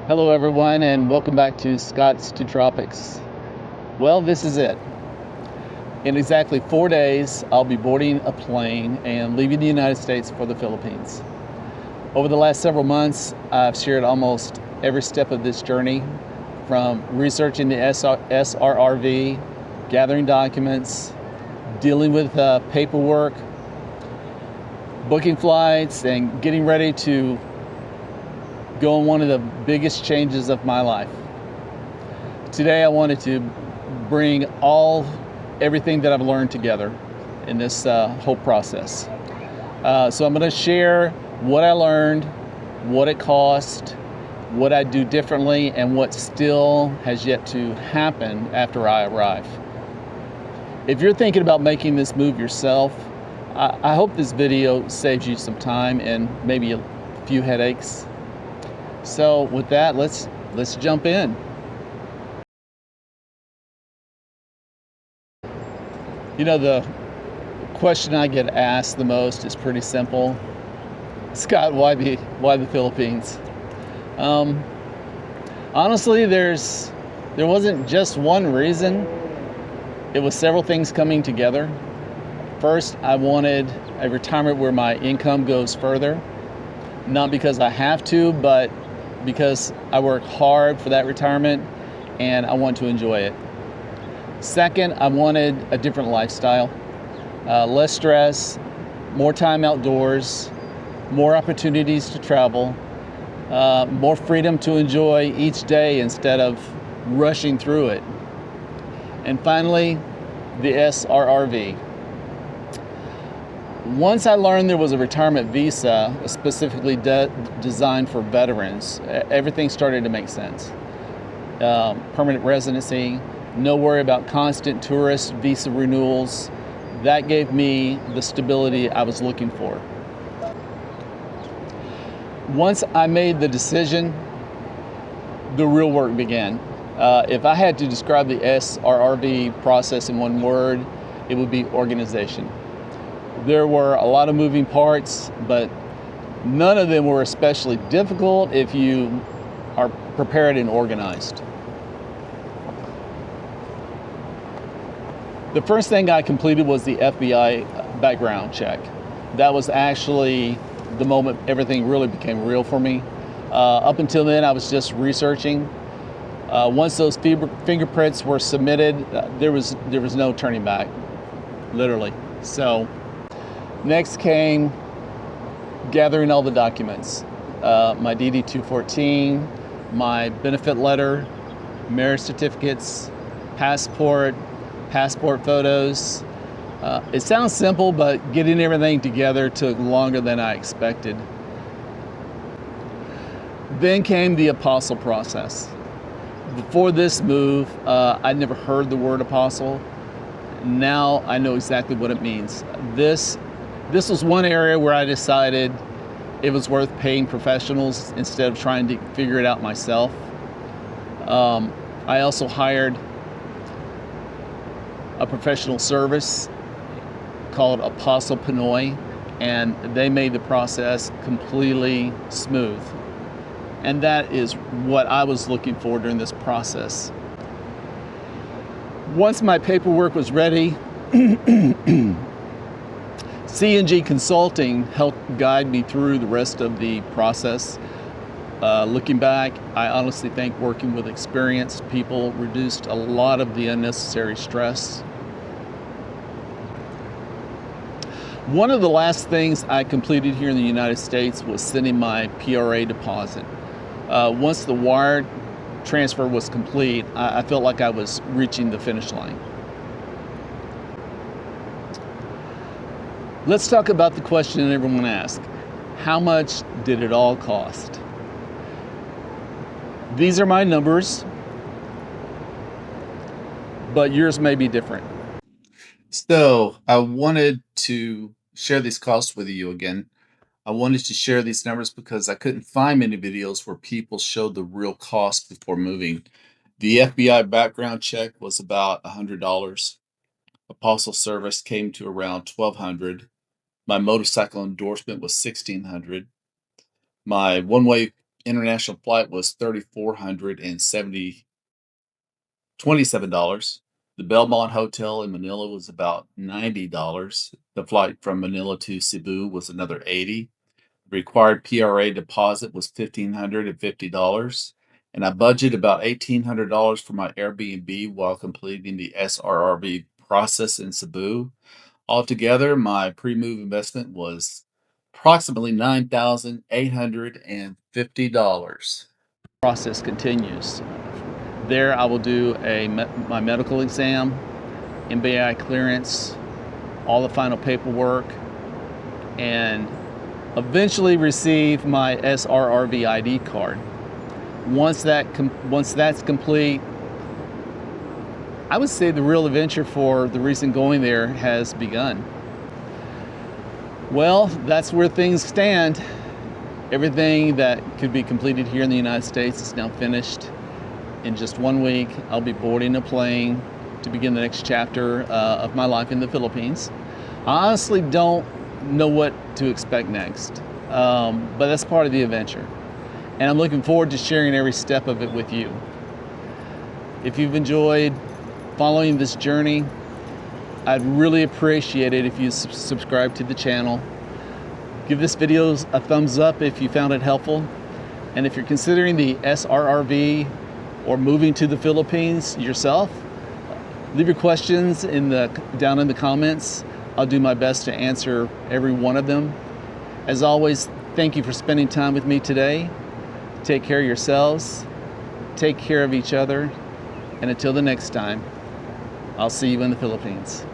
Hello, everyone, and welcome back to Scott's to Tropics. Well, this is it. In exactly 4 days, I'll be boarding a plane and leaving the United States for the Philippines. Over the last several months, I've shared almost every step of this journey, from researching the SRRV, gathering documents, dealing with paperwork, booking flights, and getting ready to go on one of the biggest changes of my life. Today I wanted to bring everything that I've learned together in this whole process. So I'm going to share what I learned, what it cost, what I do differently, and what still has yet to happen after I arrive. If you're thinking about making this move yourself, I hope this video saves you some time and maybe a few headaches. So with that, let's jump in. You know, the question I get asked the most is pretty simple. Scott, why the Philippines? Honestly, there wasn't just one reason. It was several things coming together. First, I wanted a retirement where my income goes further, not because I have to, but because I work hard for that retirement and I want to enjoy it. Second, I wanted a different lifestyle, less stress, more time outdoors, more opportunities to travel, more freedom to enjoy each day instead of rushing through it. And finally, the SRRV. Once I learned there was a retirement visa specifically designed for veterans, everything started to make sense. Permanent residency, no worry about constant tourist visa renewals. That gave me the stability I was looking for. Once I made the decision, the real work began. If I had to describe the SRRV process in one word, it would be organization. There were a lot of moving parts, but none of them were especially difficult if you are prepared and organized. The first thing I completed was the FBI background check. That was actually the moment everything really became real for me. Up until then, I was just researching. Once those fingerprints were submitted, there was no turning back, literally. So next came gathering all the documents. My DD-214, my benefit letter, marriage certificates, passport photos. It sounds simple, but getting everything together took longer than I expected. Then came the apostle process. Before this move, I'd never heard the word apostle. Now I know exactly what it means. This was one area where I decided it was worth paying professionals instead of trying to figure it out myself. I also hired a professional service called Apostle Pinoy, and they made the process completely smooth. And that is what I was looking for during this process. Once my paperwork was ready, C&G Consulting helped guide me through the rest of the process. Looking back, I honestly think working with experienced people reduced a lot of the unnecessary stress. One of the last things I completed here in the United States was sending my PRA deposit. Once the wire transfer was complete, I felt like I was reaching the finish line. Let's talk about the question everyone asks. How much did it all cost? These are my numbers, but yours may be different. So I wanted to share these costs with you again. I wanted to share these numbers because I couldn't find many videos where people showed the real cost before moving. The FBI background check was about $100. Apostle service came to around $1,200. My motorcycle endorsement was $1,600. My one-way International flight was $3,427. The Belmont Hotel in Manila was about $90. The flight from Manila to Cebu was another $80. Required PRA deposit was $1,550, and I budgeted about $1,800 for my Airbnb while completing the SRRV process in Cebu. Altogether, my pre-move investment was approximately $9,850. Process continues. There, I will do my medical exam, MBI clearance, all the final paperwork, and eventually receive my SRRV ID card. Once that's complete, I would say the real adventure for the reason going there has begun. Well, that's where things stand. Everything that could be completed here in the United States is now finished. In just 1 week, I'll be boarding a plane to begin the next chapter of my life in the Philippines. I honestly don't know what to expect next, but that's part of the adventure. And I'm looking forward to sharing every step of it with you. If you've enjoyed following this journey, I'd really appreciate it if you subscribe to the channel. Give this video a thumbs up if you found it helpful. And if you're considering the SRRV or moving to the Philippines yourself, leave your questions down in the comments. I'll do my best to answer every one of them. As always, thank you for spending time with me today. Take care of yourselves, take care of each other, and until the next time, I'll see you in the Philippines.